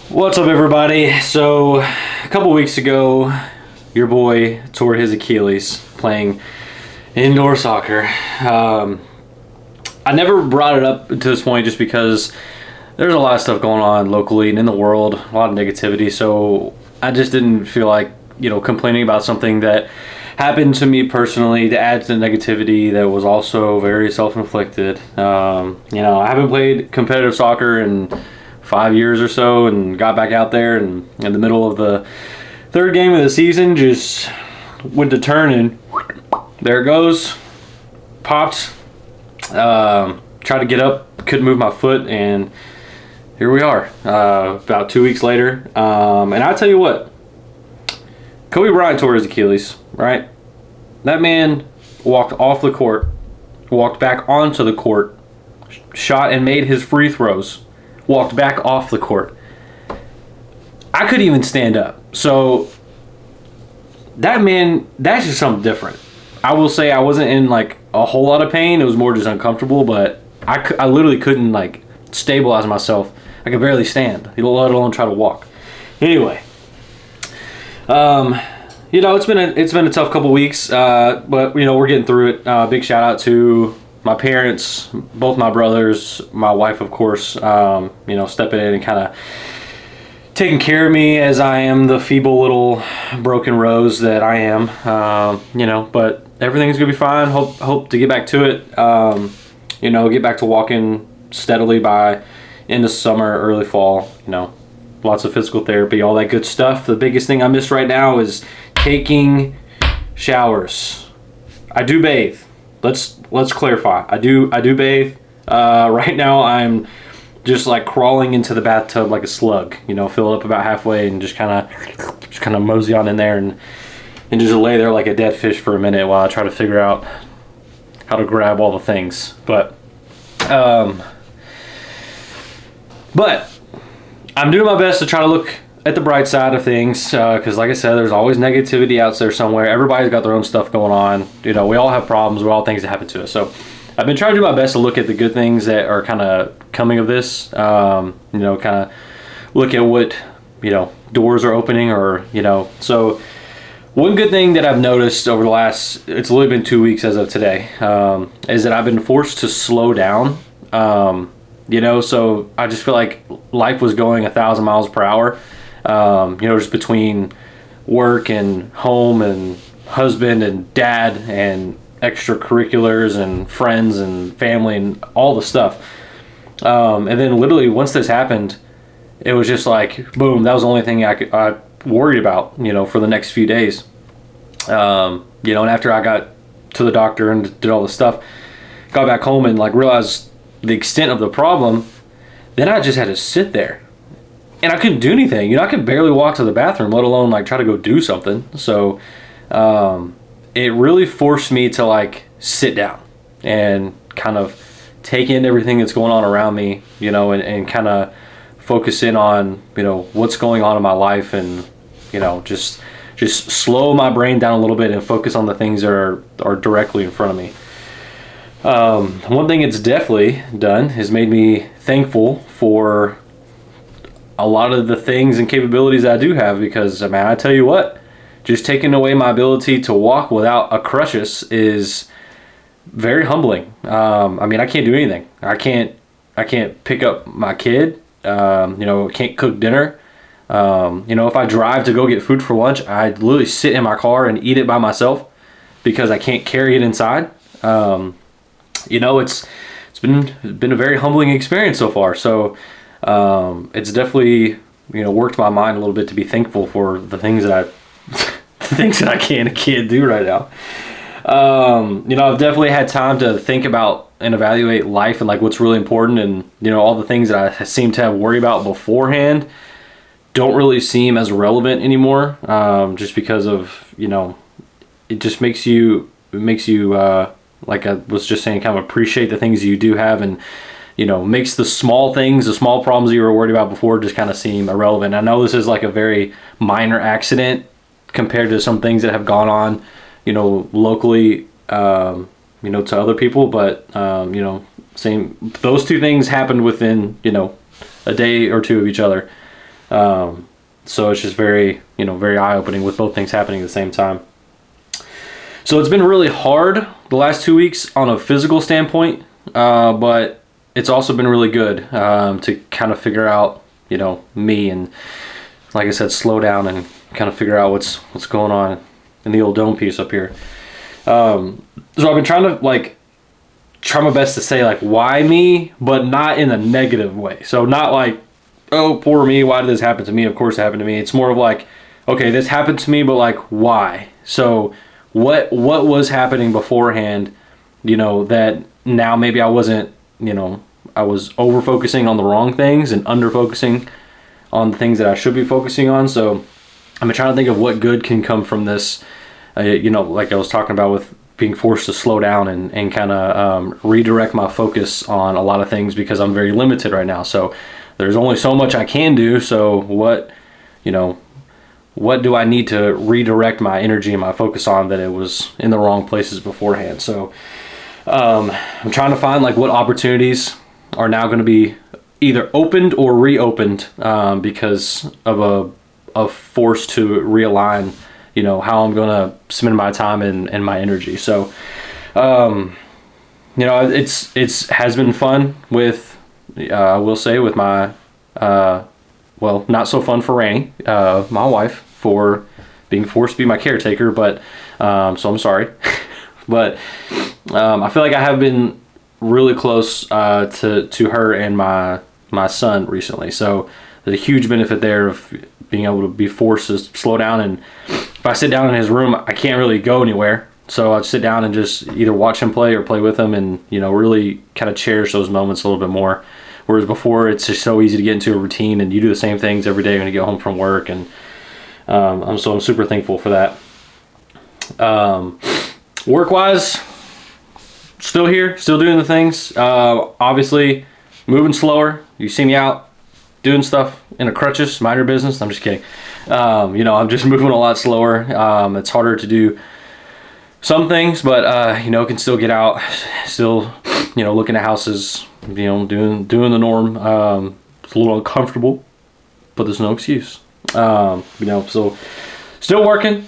What's up, everybody? So, a couple weeks ago, your boy tore his Achilles playing indoor soccer. I never brought it up to this point just because there's a lot of stuff going on locally and in the world, a lot of negativity. So, I just didn't feel like, complaining about something that happened to me personally to add to the negativity that was also very self-inflicted. I haven't played competitive soccer in 5 years or so, and got back out there, and in the middle of the third game of the season just went to turn, and there it goes, popped. Tried to get up, couldn't move my foot, and here we are about 2 weeks later. And I'll tell you what, Kobe Bryant tore his Achilles, right? That man walked off the court, walked back onto the court, shot and made his free throws, walked back off the court. I couldn't even stand up. So that man, that's just something different. I will say I wasn't in like a whole lot of pain. It was more just uncomfortable, but I literally couldn't like stabilize myself. I could barely stand, let alone try to walk. Anyway, it's been a tough couple weeks, but we're getting through it. Big shout out to my parents, both my brothers, my wife, of course, stepping in and kind of taking care of me as I am the feeble little broken rose that I am. But everything's gonna be fine. Hope to get back to it. Get back to walking steadily by end of summer, early fall. Lots of physical therapy, all that good stuff. The biggest thing I miss right now is taking showers. I do bathe. Let's clarify. I do bathe. Right now I'm just like crawling into the bathtub like a slug. Fill it up about halfway and just kind of mosey on in there and just lay there like a dead fish for a minute while I try to figure out how to grab all the things. But I'm doing my best to try to look at the bright side of things, because like I said, there's always negativity out there somewhere. Everybody's got their own stuff going on. We all have problems. We all have things that happen to us. So I've been trying to do my best to look at the good things that are kind of coming of this. Kind of look at what doors are opening, or So one good thing that I've noticed over the last, it's only been 2 weeks as of today, is that I've been forced to slow down. So I just feel like life was going 1,000 miles per hour. Just between work and home and husband and dad and extracurriculars and friends and family and all the stuff. And then literally once this happened, it was just like, boom, that was the only thing I worried about, for the next few days. And after I got to the doctor and did all the stuff, got back home and like realized the extent of the problem, then I just had to sit there. And I couldn't do anything. I could barely walk to the bathroom, let alone like try to go do something. So it really forced me to like sit down and kind of take in everything that's going on around me, and kind of focus in on, what's going on in my life, and, just slow my brain down a little bit and focus on the things that are directly in front of me. One thing it's definitely done is made me thankful for a lot of the things and capabilities I do have, because I tell you what, just taking away my ability to walk without a crutches is very humbling. I can't do anything. I can't pick up my kid. Can't cook dinner. If I drive to go get food for lunch, I literally sit in my car and eat it by myself because I can't carry it inside. It's been a very humbling experience so far. So it's definitely worked my mind a little bit to be thankful for the things that I can't do right now. I've definitely had time to think about and evaluate life and like what's really important, and all the things that I seem to have worry about beforehand don't really seem as relevant anymore, just because of it just makes you like I was just saying, kind of appreciate the things you do have, and makes the small things, the small problems you were worried about before, just kind of seem irrelevant. I know this is like a very minor accident compared to some things that have gone on, locally, to other people, but same. Those two things happened within, a day or two of each other. So it's just very, very eye-opening with both things happening at the same time. So it's been really hard the last 2 weeks on a physical standpoint, but it's also been really good to kind of figure out, me, and like I said, slow down and kind of figure out what's going on in the old dome piece up here. So I've been trying to try my best to say why me, but not in a negative way. So not like, oh, poor me, why did this happen to me? Of course it happened to me. It's more of okay, this happened to me, but why? So what was happening beforehand, that now maybe I wasn't, I was over focusing on the wrong things and under focusing on the things that I should be focusing on. So I'm trying to think of what good can come from this, like I was talking about with being forced to slow down and kind of redirect my focus on a lot of things, because I'm very limited right now. So there's only so much I can do. So what do I need to redirect my energy and my focus on that it was in the wrong places beforehand? So I'm trying to find what opportunities are now going to be either opened or reopened because of a force to realign, how I'm going to spend my time and my energy. So, it's has been fun with, I will say, with my, not so fun for Ranny, my wife, for being forced to be my caretaker, but so I'm sorry. But I feel like I have been really close to her and my son recently. So there's a huge benefit there of being able to be forced to slow down. And if I sit down in his room, I can't really go anywhere. So I'd sit down and just either watch him play or play with him, and really kind of cherish those moments a little bit more. Whereas before, it's just so easy to get into a routine and you do the same things every day when you get home from work. And I'm super thankful for that. Work-wise, still here, still doing the things. Obviously, moving slower. You see me out doing stuff in a crutches, mind your business. I'm just kidding. I'm just moving a lot slower. It's harder to do some things, but can still get out, still, looking at houses, doing the norm. It's a little uncomfortable, but there's no excuse. So still working,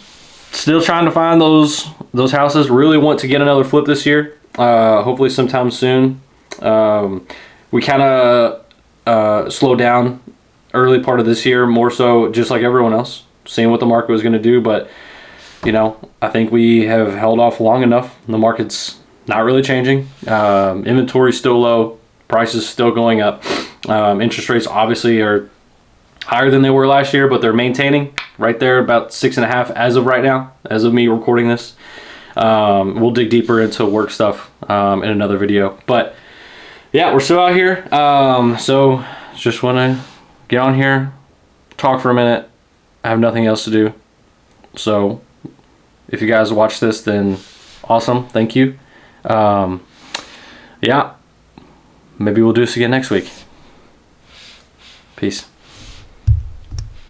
still trying to find those houses. Really want to get another flip this year. Hopefully sometime soon. We kind of slowed down early part of this year, more so just like everyone else, seeing what the market was going to do. But I think we have held off long enough. The market's not really changing. Inventory's still low, prices still going up. Interest rates obviously are higher than they were last year, but they're maintaining right there about 6.5 as of right now, as of me recording this. We'll dig deeper into work stuff in another video, but yeah, we're still out here. So just want to get on here, talk for a minute. I have nothing else to do. So if you guys watch this, then awesome, thank you. Yeah, maybe we'll do this again next week. Peace.